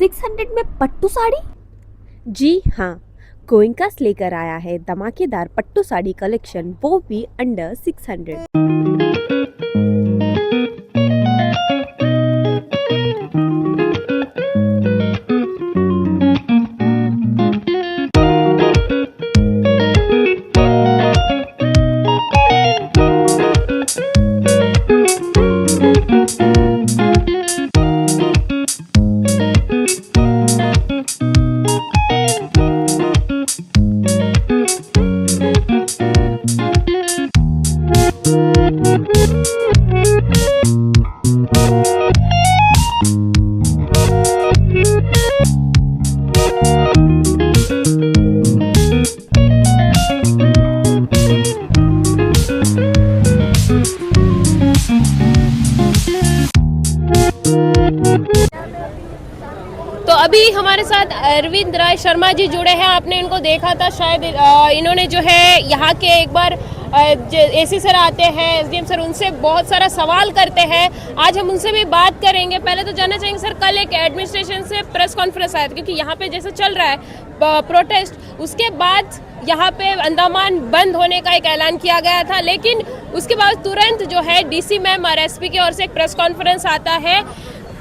600 में पट्टू साड़ी। जी हाँ, गोइंकास लेकर आया है धमाकेदार पट्टू साड़ी कलेक्शन, वो भी अंडर 600। तो अभी हमारे साथ अरविंद राय शर्मा जी जुड़े हैं। आपने इनको देखा था शायद, इन्होंने जो है यहाँ के एक बार एसी सर आते हैं, एसडीएम सर, उनसे बहुत सारा सवाल करते हैं। आज हम उनसे भी बात करेंगे। पहले तो जानना चाहेंगे सर, कल एक एडमिनिस्ट्रेशन से प्रेस कॉन्फ्रेंस आया था क्योंकि यहाँ पे जैसे चल रहा है प्रोटेस्ट, उसके बाद यहाँ पे अंडमान बंद होने का एक ऐलान किया गया था, लेकिन उसके बाद तुरंत जो है डीसी मैम और एसपी की ओर से एक प्रेस कॉन्फ्रेंस आता है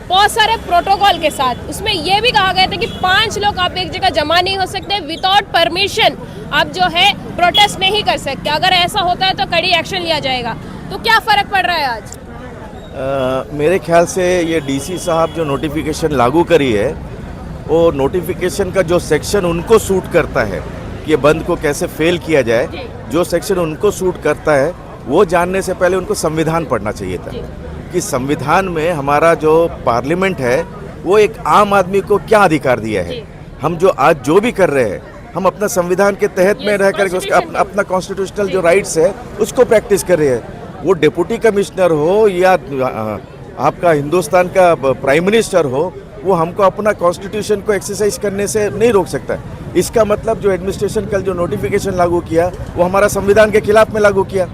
बहुत सारे प्रोटोकॉल के साथ। उसमें यह भी कहा गया था कि 5 लोग आप एक जगह जमा नहीं हो सकते, विदाउट परमिशन आप जो है प्रोटेस्ट नहीं कर सकते। अगर ऐसा होता है तो कड़ी एक्शन लिया जाएगा। तो क्या फर्क पड़ रहा है आज? मेरे ख्याल से ये डीसी साहब जो नोटिफिकेशन लागू करी है, वो नोटिफिकेशन का जो सेक्शन उनको सूट करता है कि ये बंद को कैसे फेल किया जाए, जो सेक्शन उनको सूट करता है वो जानने से पहले उनको संविधान पढ़ना चाहिए था कि संविधान में हमारा जो पार्लियामेंट है वो एक आम आदमी को क्या अधिकार दिया है। हम जो आज जो भी कर रहे हैं, हम अपना संविधान के तहत में रह करके उसका अपना कॉन्स्टिट्यूशनल जो राइट्स है उसको प्रैक्टिस कर रहे हैं। वो डिप्टी कमिश्नर हो या आपका हिंदुस्तान का प्राइम मिनिस्टर हो, वो हमको अपना कॉन्स्टिट्यूशन को एक्सरसाइज करने से नहीं रोक सकता। इसका मतलब जो एडमिनिस्ट्रेशन कल जो नोटिफिकेशन लागू किया वो हमारा संविधान के खिलाफ में लागू किया।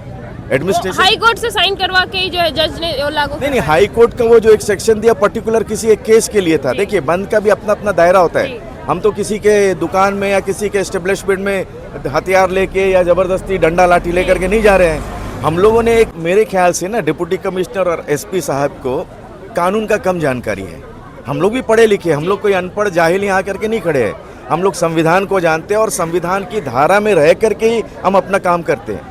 एडमिनिस्ट्रेशन हाई कोर्ट से साइन करवा के ही जो है जज ने लागू नहीं, हाई कोर्ट का वो जो एक सेक्शन दिया पर्टिकुलर किसी एक केस के लिए था। देखिए, बंद का भी अपना अपना दायरा होता है। हम तो किसी के दुकान में या किसी के एस्टेब्लिशमेंट में हथियार लेके या जबरदस्ती डंडा लाठी लेकर के नहीं जा रहे हैं। हम लोगों ने एक, मेरे ख्याल से ना, डिप्टी कमिश्नर और एसपी साहब को कानून का कम जानकारी है। हम लोग भी पढ़े लिखे, हम लोग कोई अनपढ़ जाहिल यहाँ करके नहीं खड़े हैं। हम लोग संविधान को जानते हैं और संविधान की धारा में रह करके ही हम अपना काम करते हैं।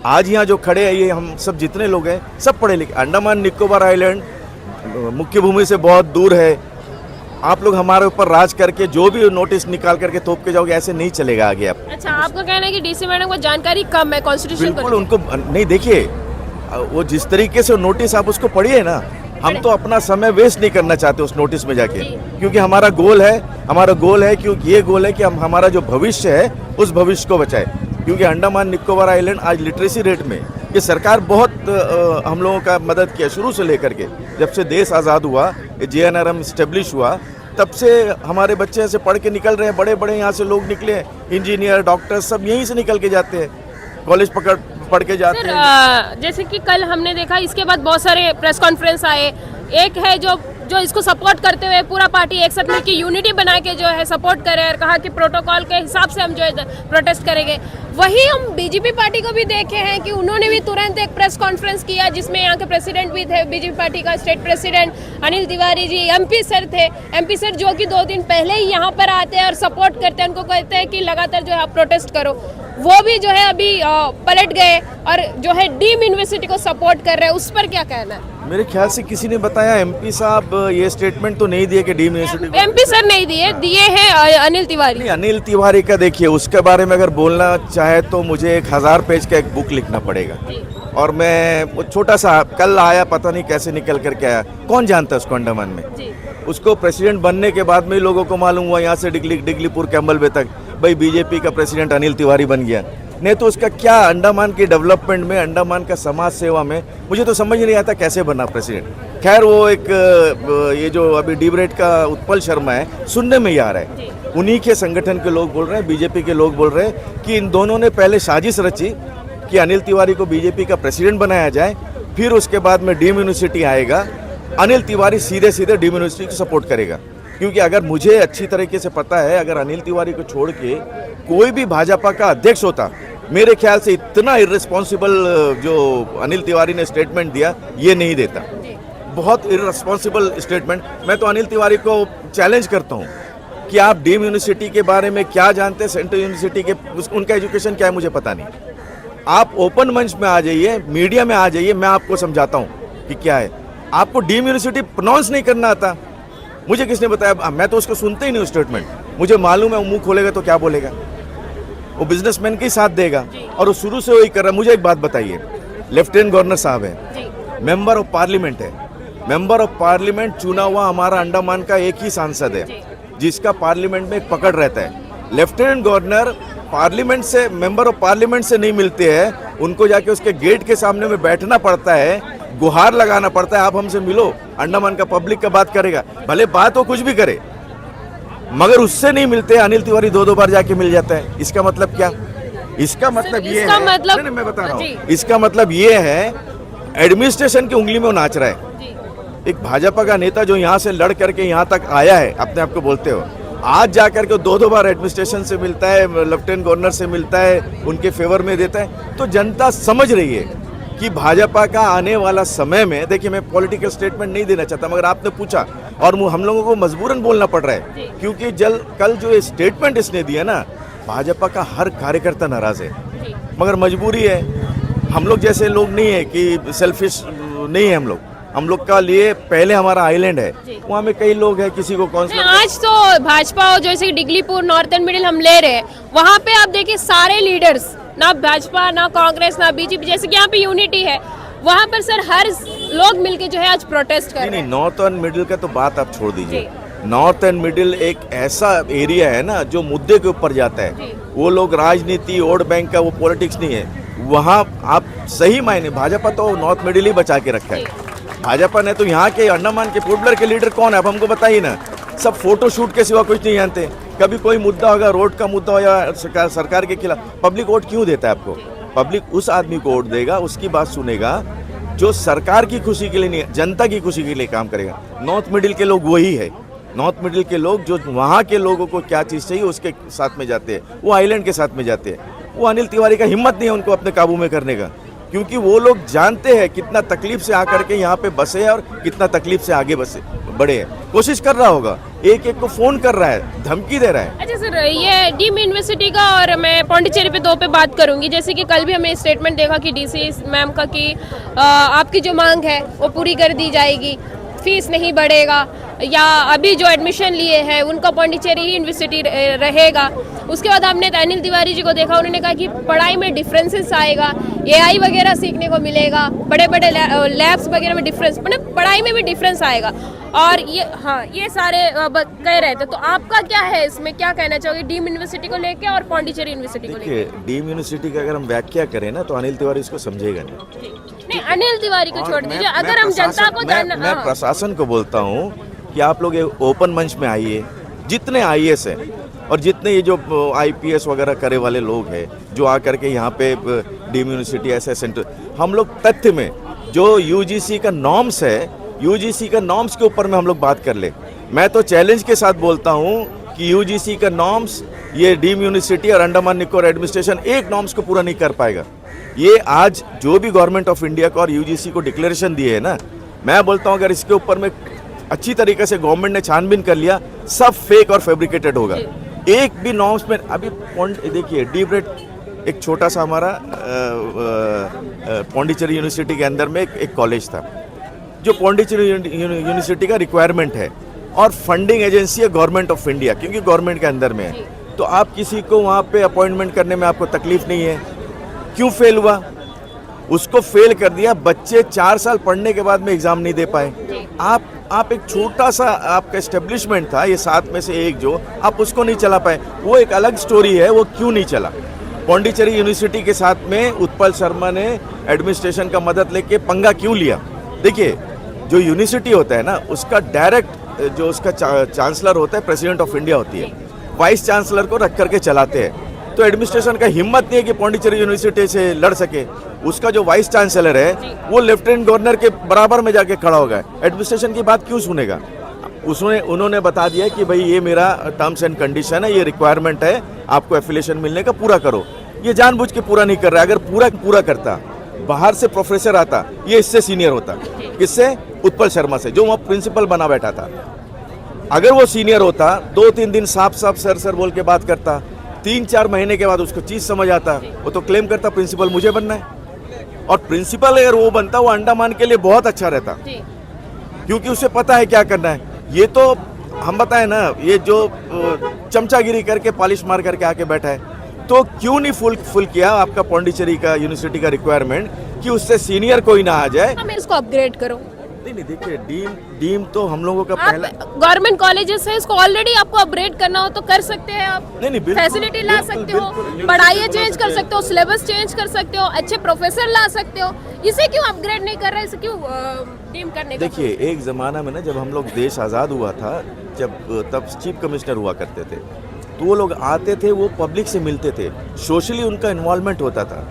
आज यहाँ जो खड़े हैं, ये हम सब जितने लोग हैं सब पढ़े लिखे। अंडमान निकोबार आइलैंड मुख्य भूमि से बहुत दूर है। आप लोग हमारे ऊपर राज करके जो भी नोटिस निकाल करके थोप के जाओगे, ऐसे नहीं चलेगा आगे। आप अच्छा, आपका कहना है कि डीसी मैडम को जानकारी कम है कॉन्स्टिट्यूशन बिल्कुल उनको नहीं। देखिए, वो जिस तरीके से नोटिस आप उसको पढ़िए ना, हम तो अपना समय वेस्ट नहीं करना चाहते उस नोटिस में जाके, क्योंकि हमारा गोल है क्योंकि ये गोल है कि हम हमारा जो भविष्य है उस भविष्य को बचाए। क्योंकि अंडमान निकोबार आइलैंड आज लिटरेसी रेट में ये सरकार बहुत हम लोगों का मदद किया शुरू से लेकर के। जब से देश आज़ाद हुआ, JNRM इस्टेब्लिश हुआ, तब से हमारे बच्चे ऐसे पढ़ के निकल रहे हैं। बड़े बड़े यहाँ से लोग निकले, इंजीनियर, डॉक्टर, सब यहीं से निकल के जाते हैं, कॉलेज पढ़ के जाते हैं। जैसे कि कल हमने देखा, इसके बाद बहुत सारे प्रेस कॉन्फ्रेंस आए। एक है जो इसको सपोर्ट करते हुए पूरा पार्टी एक साथ मिलकर यूनिटी बना के जो है सपोर्ट करे और कहा कि प्रोटोकॉल के हिसाब से हम जो है प्रोटेस्ट करेंगे। वही हम बीजेपी पार्टी को भी देखे हैं कि उन्होंने भी तुरंत एक प्रेस कॉन्फ्रेंस किया, जिसमें यहाँ के प्रेसिडेंट भी थे, बीजेपी पार्टी का state president Anil Tiwari ji, MP sir थे। MP सर जो कि 2 दिन पहले ही यहाँ पर आते हैं और सपोर्ट करते हैं, उनको कहते हैं कि लगातार जो है आप प्रोटेस्ट करो। वो भी जो है अभी पलट गए और जो है डीम यूनिवर्सिटी को सपोर्ट कर रहे हैं। उस पर क्या कहना है? मेरे ख्याल से किसी ने बताया, MP साहब ये स्टेटमेंट तो नहीं दिए कि डीम यूनिवर्सिटी। MP सर नहीं दिए हैं अनिल तिवारी। अनिल तिवारी का देखिए, उसके बारे में अगर बोलना चाहे तो मुझे 1000 पेज का एक बुक लिखना पड़ेगा। और मैं वो छोटा सा कल आया, पता नहीं कैसे निकल करके आया, कौन जानता है उसको अंडमान में। उसको प्रेसिडेंट बनने के बाद में लोगों को मालूम हुआ यहाँ से डिगलीपुर कैम्बल बे तक भाई बीजेपी का प्रेसिडेंट अनिल तिवारी बन गया। नहीं तो उसका क्या अंडमान की डेवलपमेंट में, अंडमान का समाज सेवा में, मुझे तो समझ नहीं आता कैसे बना प्रेसिडेंट। खैर, वो एक ये जो अभी डीबरेट का उत्पल शर्मा है, सुनने में ही आ रहा है, उन्हीं के संगठन के लोग बोल रहे हैं, बीजेपी के लोग बोल रहे हैं कि इन दोनों ने पहले साजिश रची कि अनिल तिवारी को बीजेपी का प्रेसिडेंट बनाया जाए, फिर उसके बाद में डीम यूनिवर्सिटी आएगा, अनिल तिवारी सीधे डीम यूनिवर्सिटी को सपोर्ट करेगा। क्योंकि अगर मुझे अच्छी तरीके से पता है, अगर अनिल तिवारी को छोड़ के कोई भी भाजपा का अध्यक्ष होता, मेरे ख्याल से इतना इर्रेस्पॉन्सिबल जो अनिल तिवारी ने स्टेटमेंट दिया, ये नहीं देता। बहुत इर्रेस्पॉन्सिबल स्टेटमेंट। मैं तो अनिल तिवारी को चैलेंज करता हूँ कि आप डीम यूनिवर्सिटी के बारे में क्या जानते हैं, सेंट्रल यूनिवर्सिटी के उनका एजुकेशन क्या है मुझे पता नहीं। आप ओपन मंच में आ जाइए, मीडिया में आ जाइए, मैं आपको समझाता हूँ कि क्या है। आपको डीम यूनिवर्सिटी प्रोनाउंस नहीं करना आता, मुझे किसने बताया? मैं तो उसको सुनते ही नहीं स्टेटमेंट। मुझे मालूम है वो मुंह खोलेगा तो क्या बोलेगा, वो बिजनेसमैन के ही साथ देगा और वो शुरू से वही कर रहा है। मुझे एक बात बताइए, लेफ्टिनेंट गवर्नर साहब है, मेंबर ऑफ पार्लियामेंट है, मेंबर ऑफ पार्लियामेंट चुना हुआ हमारा अंडमान का एक ही सांसद है जिसका पार्लियामेंट में एक पकड़ रहता है। लेफ्टिनेंट गवर्नर पार्लियामेंट से, मेंबर ऑफ पार्लियामेंट से नहीं मिलते हैं, उनको जाके उसके गेट के सामने में बैठना पड़ता है, गुहार लगाना पड़ता है, आप हमसे मिलो। अंडमान का पब्लिक का बात करेगा, भले बात हो कुछ भी करे, मगर उससे नहीं मिलते। अनिल तिवारी दो बार जाके मिल जाता है। इसका मतलब क्या? इसका मतलब ये है, नहीं, मैं बता रहा हूँ, इसका मतलब ये है एडमिनिस्ट्रेशन की उंगली में वो नाच रहा है। एक भाजपा का नेता जो यहाँ से लड़ करके यहाँ तक आया है, अपने आप को बोलते हो, आज जाकर के दो बार एडमिनिस्ट्रेशन से मिलता है, लेफ्टिनेंट गवर्नर से मिलता है, उनके फेवर में देता है, तो जनता समझ रही है कि भाजपा का आने वाला समय में, देखिए मैं पॉलिटिकल स्टेटमेंट नहीं देना चाहता, मगर आपने पूछा और हम लोगों को मजबूरन बोलना पड़ रहा है, क्योंकि कल जो स्टेटमेंट इसने दिया ना, भाजपा का हर कार्यकर्ता नाराज है, मगर मजबूरी है। हम लोग जैसे लोग नहीं है कि सेल्फिश नहीं है हम लोग का लिए पहले हमारा आइलैंड है, वहाँ में कई लोग हैं, किसी को काउंसिलर। आज तो भाजपा और जैसे डिगलीपुर नॉर्थ एंड मिडिल हम ले रहे हैं, वहाँ पे आप देखिए सारे लीडर्स, ना भाजपा ना कांग्रेस ना बीजेपी, जैसे कि यहाँ पे यूनिटी है, वहाँ पर सर हर लोग मिलके जो है आज प्रोटेस्ट कर रहे हैं। नहीं, नॉर्थ एंड मिडिल का तो बात आप छोड़ दीजिए। नॉर्थ एंड मिडिल एक ऐसा एरिया है ना जो मुद्दे के ऊपर जाता है। वो लोग राजनीति, वोट बैंक का वो पॉलिटिक्स नहीं है। वहाँ आप सही मायने, भाजपा तो नॉर्थ मिडिल ही बचा के रखा है। भाजपा ने तो यहाँ के अंडमान के फुटबॉलर के लीडर कौन है, अब हमको बताइए ना। सब फोटो शूट के सिवा कुछ नहीं जानते। कभी कोई मुद्दा होगा, रोड का मुद्दा हो या सरकार के खिलाफ, पब्लिक वोट क्यों देता है आपको? पब्लिक उस आदमी को वोट देगा, उसकी बात सुनेगा जो सरकार की खुशी के लिए नहीं, जनता की खुशी के लिए काम करेगा। नॉर्थ मिडिल के लोग वही है। नॉर्थ मिडिल के लोग जो वहाँ के लोगों को क्या चीज़ चाहिए उसके साथ में जाते हैं, वो आइलैंड के साथ में जाते हैं। वो अनिल तिवारी का हिम्मत नहीं है उनको अपने काबू में करने का, क्योंकि वो लोग जानते हैं कितना तकलीफ से आकर के यहाँ पे बसे हैं और कितना तकलीफ से आगे बढ़े हैं। कोशिश कर रहा होगा, एक को फोन कर रहा है, धमकी दे रहा है। अच्छा सर, ये डीम यूनिवर्सिटी का, और मैं पौंडीचेरी पे 2 पे बात करूंगी। जैसे कि कल भी हमें स्टेटमेंट देखा कि डीसी मैम का कि आपकी जो मांग है वो पूरी कर दी जाएगी, फीस नहीं बढ़ेगा, या अभी जो एडमिशन लिए हैं उनका पौंडीचेरी ही यूनिवर्सिटी रहेगा। उसके बाद हमने अनिल तिवारी जी को देखा, उन्होंने कहा कि पढ़ाई में डिफरेंसेस आएगा, एआई वगैरह सीखने को मिलेगा, बड़े बड़े लैब्स वगैरह में डिफरेंस, मतलब पढ़ाई में भी डिफरेंस आएगा। और ये सारे कह रहे थे, तो आपका क्या है इसमें, क्या कहना चाहोगे डीम यूनिवर्सिटी को लेके और पौंडीचेरी यूनिवर्सिटी को लेके? डीम यूनिवर्सिटी का अगर हम व्याख्या करें ना, तो अनिल तिवारी इसको समझेगा नहीं, अनिल तिवारी को छोड़ दीजिए, अगर हम जनता को जानना, मैं प्रशासन को बोलता हूँ कि आप लोग ओपन मंच में आइए, जितने आईएएस हैं और जितने ये जो आईपीएस वगैरह करे वाले लोग हैं, जो आकर के यहाँ पे डीम यूनिवर्सिटी ऐसे सेंटर, हम लोग तथ्य में जो यूजीसी का नॉर्म्स है, यूजीसी का नॉर्म्स के ऊपर में हम लोग बात कर ले। मैं तो चैलेंज के साथ बोलता हूँ कि यूजीसी का नॉर्म्स, ये डीम यूनिवर्सिटी और अंडमान निकोबार एडमिनिस्ट्रेशन एक नॉर्म्स को पूरा नहीं कर पाएगा। ये आज जो भी गवर्नमेंट ऑफ इंडिया को और यूजीसी को डिक्लेरेशन दिए है ना, मैं बोलता हूँ अगर इसके ऊपर में अच्छी तरीके से गवर्नमेंट ने छानबीन कर लिया, सब फेक और फैब्रिकेटेड होगा। एक भी नॉर्म्स में अभी देखिए, डीप रेड एक छोटा सा हमारा पौंडीचेरी यूनिवर्सिटी के अंदर में एक कॉलेज था, जो पौंडीचेरी यूनिवर्सिटी का रिक्वायरमेंट है, और फंडिंग एजेंसी है गवर्नमेंट ऑफ इंडिया, क्योंकि गवर्नमेंट के अंदर में है। तो आप किसी को वहाँ पे अपॉइंटमेंट करने में आपको तकलीफ नहीं है। क्यों फेल हुआ? उसको फेल कर दिया। बच्चे 4 साल पढ़ने के बाद में एग्जाम नहीं दे पाए। आप एक छोटा सा आपका एस्टेब्लिशमेंट था, ये 7 में से एक, जो आप उसको नहीं चला पाए, वो एक अलग स्टोरी है, वो क्यों नहीं चला। पौंडीचेरी यूनिवर्सिटी के साथ में उत्पल शर्मा ने एडमिनिस्ट्रेशन का मदद लेके पंगा क्यों लिया? देखिए, जो यूनिवर्सिटी होता है ना, उसका डायरेक्ट जो उसका चांसलर होता है, प्रेसिडेंट ऑफ इंडिया होती है, वाइस चांसलर को रख करके चलाते हैं। तो एडमिनिस्ट्रेशन का हिम्मत नहीं है कि पौंडीचेरी यूनिवर्सिटी से लड़ सके। उसका जो वाइस चांसलर है वो लेफ्टिनेंट गवर्नर के बराबर में जाके खड़ा होगा, एडमिनिस्ट्रेशन की बात क्यों सुनेगा? उन्होंने बता दिया कि भाई ये मेरा टर्म्स एंड कंडीशन है, ये रिक्वायरमेंट है, आपको एफिलिएशन मिलने का, पूरा करो। ये जानबूझ के पूरा नहीं कर रहा है। अगर पूरा करता, बाहर से प्रोफेसर आता, ये इससे सीनियर होता। किससे? उत्पल शर्मा से, जो वहाँ प्रिंसिपल बना बैठा था। अगर वो सीनियर होता, 2-3 दिन साफ सर बोल के बात करता, 3-4 महीने के बाद उसको चीज समझ आता, वो तो क्लेम करता प्रिंसिपल मुझे बनना है। और प्रिंसिपल अगर वो बनता, वो अंडमान के लिए बहुत अच्छा रहता, क्योंकि उसे पता है क्या करना है। ये तो हम बताए ना, ये जो चमचागिरी करके पॉलिश मार करके आके बैठा है, तो क्यों नहीं फुल किया आपका पौंडीचेरी का यूनिवर्सिटी का रिक्वायरमेंट कि उससे सीनियर कोई ना आ जाए। मैं इसको अपग्रेड करो। नहीं देखिए, डीम तो हम लोगों का पहला गवर्नमेंट कॉलेजेस है, इसको ऑलरेडी आपको अपग्रेड करना हो तो कर सकते हैं आप। नहीं फैसिलिटी ला सकते हो, पढ़ाई चेंज कर सकते हो, सिलेबस चेंज कर सकते हो, अच्छे प्रोफेसर ला सकते हो। इसे क्यों अपग्रेड नहीं कर रहे, इसे क्यों डीम करने का? देखिए, एक ज़माना में ना, जब हम लोग देश आज़ाद हुआ था, तब चीफ कमिश्नर हुआ करते थे, तो वो लोग आते थे, वो पब्लिक से मिलते थे, सोशली उनका इन्वॉल्वमेंट होता था।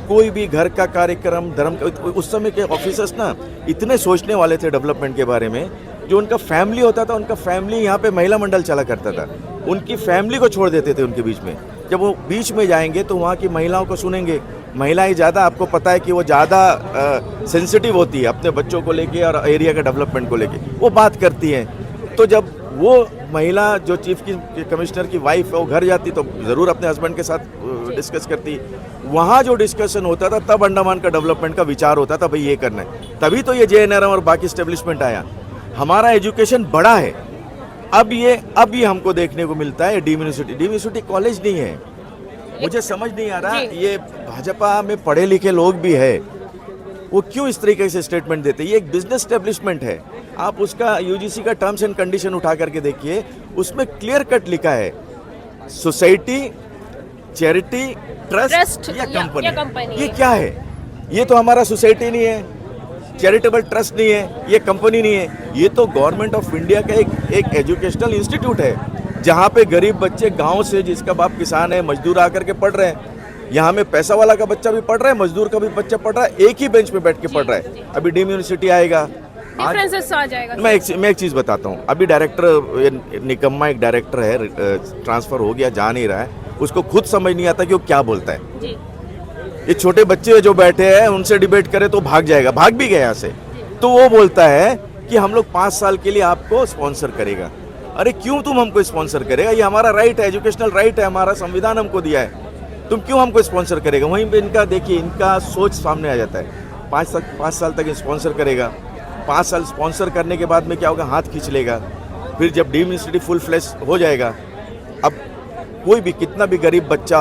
कोई भी घर का कार्यक्रम, धर्म का, उस समय के ऑफिसर्स ना इतने सोचने वाले थे डेवलपमेंट के बारे में। जो उनका फैमिली होता था, उनका फैमिली यहाँ पे महिला मंडल चला करता था, उनकी फैमिली को छोड़ देते थे उनके बीच में। जब वो बीच में जाएंगे तो वहाँ की महिलाओं को सुनेंगे। महिलाएं ज़्यादा, आपको पता है कि वो ज़्यादा सेंसिटिव होती है अपने बच्चों को लेके और एरिया के डेवलपमेंट को लेके, वो बात करती हैं। तो जब वो महिला जो चीफ की कमिश्नर की वाइफ है, वो घर जाती तो ज़रूर अपने हस्बैंड के साथ डिस्कस करती। वहाँ जो डिस्कशन होता था, तब अंडमान का डेवलपमेंट का विचार होता था, भाई ये करना है। तभी तो ये JNRM और बाकी स्टेब्लिशमेंट आया। हमारा एजुकेशन बड़ा है। अब ये हमको देखने को मिलता है डीम यूनिवर्सिटी कॉलेज नहीं है। मुझे समझ नहीं आ रहा, ये भाजपा में पढ़े लिखे लोग भी है, वो क्यों इस तरीके से स्टेटमेंट देते हैं। ये एक बिजनेस स्टेब्लिशमेंट है। आप उसका UGC का टर्म्स एंड कंडीशन उठा करके देखिए, उसमें क्लियर कट लिखा है, सोसाइटी, चैरिटी, ट्रस्ट या कंपनी। ये क्या है? ये तो हमारा सोसाइटी नहीं है, चैरिटेबल ट्रस्ट नहीं है, ये कंपनी नहीं है। ये तो गवर्नमेंट ऑफ इंडिया का एक एजुकेशनल इंस्टीट्यूट है, जहाँ पे गरीब बच्चे गांव से, जिसका बाप किसान है, मजदूर आकर के पढ़ रहे हैं। यहाँ में पैसा वाला का बच्चा भी पढ़ रहा है, मजदूर का भी बच्चा पढ़ रहा है, एक ही बेंच पे बैठ के पढ़ रहा है। अभी डीम यूनिवर्सिटी आएगा, डिफरेंसेस आ जाएगा। मैं एक चीज़ बताता हूँ। अभी डायरेक्टर, निकम्मा एक डायरेक्टर है, ट्रांसफर हो गया, जा नहीं रहा है, उसको खुद समझ नहीं आता कि वो क्या बोलता है। ये छोटे बच्चे जो बैठे हैं, उनसे डिबेट करे तो भाग जाएगा, भाग भी गया यहाँ से। तो वो बोलता है कि हम लोग 5 साल के लिए आपको स्पॉन्सर करेगा। अरे क्यों तुम हमको स्पॉन्सर करेगा? ये हमारा राइट है, एजुकेशनल राइट है, हमारा संविधान हमको दिया है, तुम क्यों हमको स्पॉन्सर करेगा? वहीं पे इनका देखिए, इनका सोच सामने आ जाता है। 5 साल तक स्पॉन्सर करेगा, 5 साल स्पॉन्सर करने के बाद में क्या होगा? हाथ खींच लेगा। फिर जब डीम यूनिवर्सिटी फुल फ्लैश हो जाएगा, अब कोई भी, कितना भी गरीब बच्चा,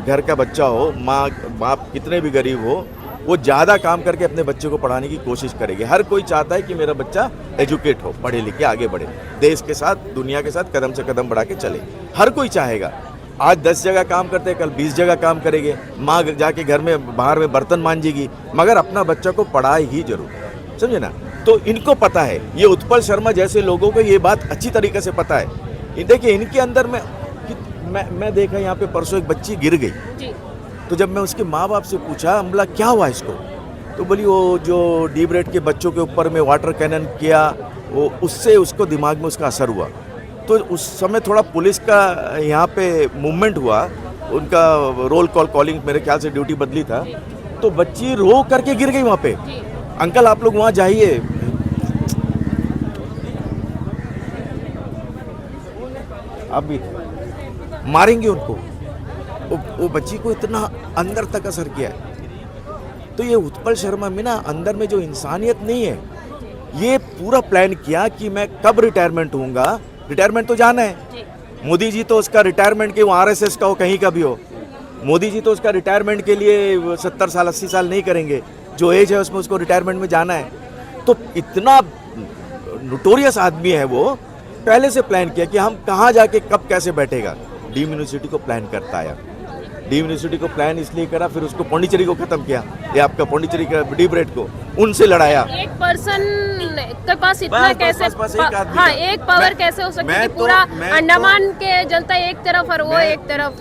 घर का बच्चा हो, माँ बाप कितने भी गरीब हो, वो ज़्यादा काम करके अपने बच्चे को पढ़ाने की कोशिश करेगी। हर कोई चाहता है कि मेरा बच्चा एजुकेट हो, पढ़े लिखे आगे बढ़े, देश के साथ, दुनिया के साथ कदम से कदम बढ़ा के चले। हर कोई चाहेगा। आज 10 जगह काम करते हैं, कल 20 जगह काम करेंगे, माँ जाके घर में बाहर में बर्तन मांजेगी, मगर अपना बच्चा को पढ़ाए ही जरूर, समझे ना। तो इनको पता है, ये उत्पल शर्मा जैसे लोगों को ये बात अच्छी तरीके से पता है। देखिए, इनके अंदर में मैं देखा, यहाँ पे परसों एक बच्ची गिर गई, तो जब मैं उसके माँ बाप से पूछा, बोला क्या हुआ इसको, तो बोली वो जो डी ब्रेड के बच्चों के ऊपर में वाटर कैनन किया, वो उससे उसको दिमाग में उसका असर हुआ। तो उस समय थोड़ा पुलिस का यहाँ पे मूवमेंट हुआ, उनका रोल कॉलिंग, मेरे ख्याल से ड्यूटी बदली था, तो बच्ची रो करके गिर गई वहाँ पे। अंकल आप लोग वहाँ जाइए, अभी मारेंगे उनको। वो बच्ची को इतना अंदर तक असर किया है। तो ये उत्पल शर्मा में ना, अंदर में जो इंसानियत नहीं है, ये पूरा प्लान किया कि मैं कब रिटायरमेंट होऊंगा। रिटायरमेंट तो जाना है, मोदी जी तो उसका रिटायरमेंट के, वो RSS का हो, कहीं का भी हो, मोदी जी तो उसका रिटायरमेंट के लिए 70 साल 80 साल नहीं करेंगे, जो एज है उसमें उसको रिटायरमेंट में जाना है। तो इतना नोटोरियस आदमी है वो, पहले से प्लान किया कि हम कहाँ जाके कब कैसे बैठेगा। डीम यूनिवर्सिटी को प्लान करता है, डीम यूनिवर्सिटी को प्लान इसलिए करा, फिर उसको पौंडीचेरी को खत्म किया, ये आपका पौंडीचेरी का डी ब्रेड को उनसे लड़ाया। एक पर्सन के पास इतना कैसे, हाँ, एक पावर कैसे हो सकती है? पूरा अंडमान के जलता एक तरफ और वो एक तरफ,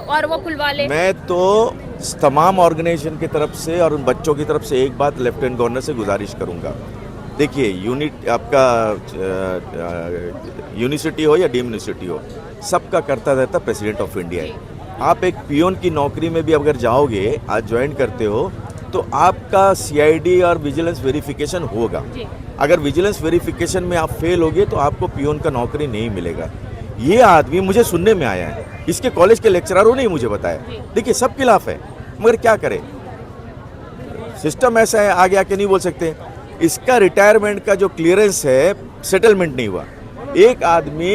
और वो खुलवा ले। मैं तो तमाम ऑर्गेनाइजेशन की तरफ से और उन बच्चों की तरफ से एक बात लेफ्टिनेंट गवर्नर से गुजारिश करूंगा देखिए यूनिट आपका यूनिवर्सिटी हो या डीम यूनिवर्सिटी हो, सबका करता रहता प्रेसिडेंट ऑफ इंडिया है। आप एक पियोन की नौकरी में भी अगर जाओगे, आज ज्वाइन करते हो, तो आपका सीआईडी और विजिलेंस वेरिफिकेशन होगा। अगर विजिलेंस वेरिफिकेशन में आप फेल होगे तो आपको पियोन का नौकरी नहीं मिलेगा। ये आदमी मुझे सुनने में आया है, इसके कॉलेज के लेक्चररों ने मुझे बताया। देखिए सब खिलाफ है, मगर क्या करें, सिस्टम ऐसा है, आगे आके नहीं बोल सकते। इसका रिटायरमेंट का जो क्लियरेंस है, सेटलमेंट नहीं हुआ। एक आदमी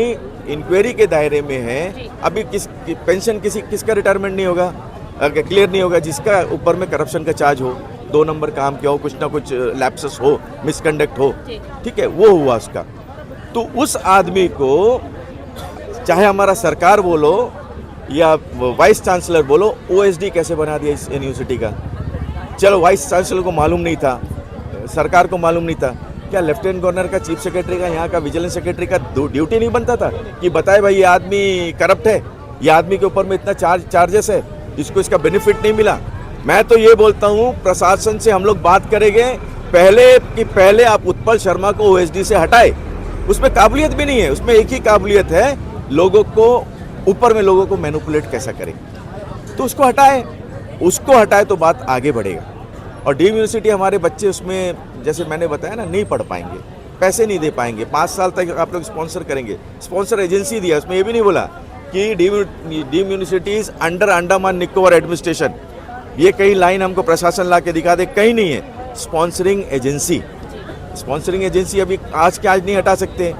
इंक्वायरी के दायरे में है, अभी पेंशन किसका रिटायरमेंट नहीं होगा, क्लियर नहीं होगा, जिसका ऊपर में करप्शन का चार्ज हो, 2 नंबर काम किया हो, कुछ ना कुछ लैप्सेस हो, मिसकंडक्ट हो, ठीक है, वो हुआ उसका। तो उस आदमी को चाहे हमारा सरकार बोलो या वाइस चांसलर बोलो, ओएसडी कैसे बना दिया इस यूनिवर्सिटी का। चलो वाइस चांसलर को मालूम नहीं था, सरकार को मालूम नहीं था, क्या लेफ्टिनेंट गवर्नर का, चीफ सेक्रेटरी का, यहाँ का विजिलेंस सेक्रेटरी का ड्यूटी नहीं बनता था कि बताए भाई ये आदमी करप्ट है, ये आदमी के ऊपर में इतना चार्जेस है, इसको इसका बेनिफिट नहीं मिला। मैं तो ये बोलता हूँ प्रशासन से हम लोग बात करेंगे पहले आप उत्पल शर्मा को ओएसडी से हटाए। उसमें काबिलियत भी नहीं है, उसमें एक ही काबिलियत है, लोगों को ऊपर में लोगों को मैनिपुलेट कैसा करें, तो उसको हटाए तो बात आगे बढ़ेगा। और डीम यूनिवर्सिटी हमारे बच्चे उसमें, जैसे मैंने बताया ना, नहीं पढ़ पाएंगे, पैसे नहीं दे पाएंगे, 5 साल तक आप लोग स्पॉन्सर करेंगे। स्पॉन्सर एजेंसी दिया, उसमें ये भी नहीं बोला कि deemed university is under Andaman Nicobar administration. ये कहीं लाइन हमको प्रशासन ला के दिखा दे, कहीं नहीं है। स्पॉन्सरिंग एजेंसी अभी आज के आज नहीं हटा सकते।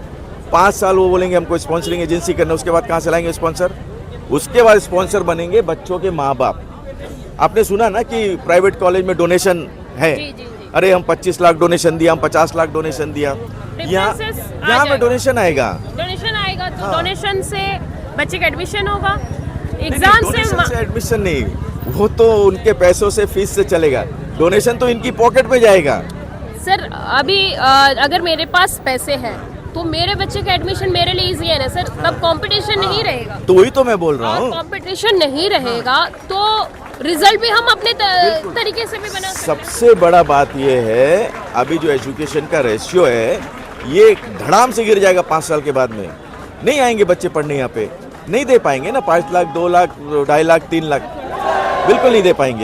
5 साल वो बोलेंगे हमको स्पॉन्सरिंग एजेंसी करना, उसके बाद कहाँ से लाएंगे स्पॉन्सर? उसके बाद स्पॉन्सर बनेंगे बच्चों के माँ बाप। आपने सुना ना कि प्राइवेट कॉलेज में डोनेशन है, अरे हम 25 लाख डोनेशन दिया, हम 50 लाख डोनेशन दिया, यहाँ में डोनेशन आएगा तो डोनेशन से बच्चे का एडमिशन होगा, एग्जाम से एडमिशन नहीं, वो तो उनके पैसों से, फीस से चलेगा। डोनेशन तो इनकी पॉकेट में जाएगा। सर अभी अगर मेरे पास पैसे हैं तो मेरे बच्चे का एडमिशन मेरे लिए इजी है ना सर, तब कंपटीशन नहीं रहेगा। तो वही तो मैं बोल रहा हूँ, कंपटीशन नहीं रहेगा तो रिजल्ट भी हम अपने तरीके से भी बना सकते हैं। सबसे बड़ा बात ये है, अभी जो एजुकेशन का रेशियो है ये धड़ाम से गिर जाएगा 5 साल के बाद में। नहीं आएंगे बच्चे पढ़ने यहाँ पे, नहीं दे पाएंगे ना, 5 लाख, 2 लाख, 2.5 लाख, 3 लाख, बिल्कुल नहीं दे पाएंगे।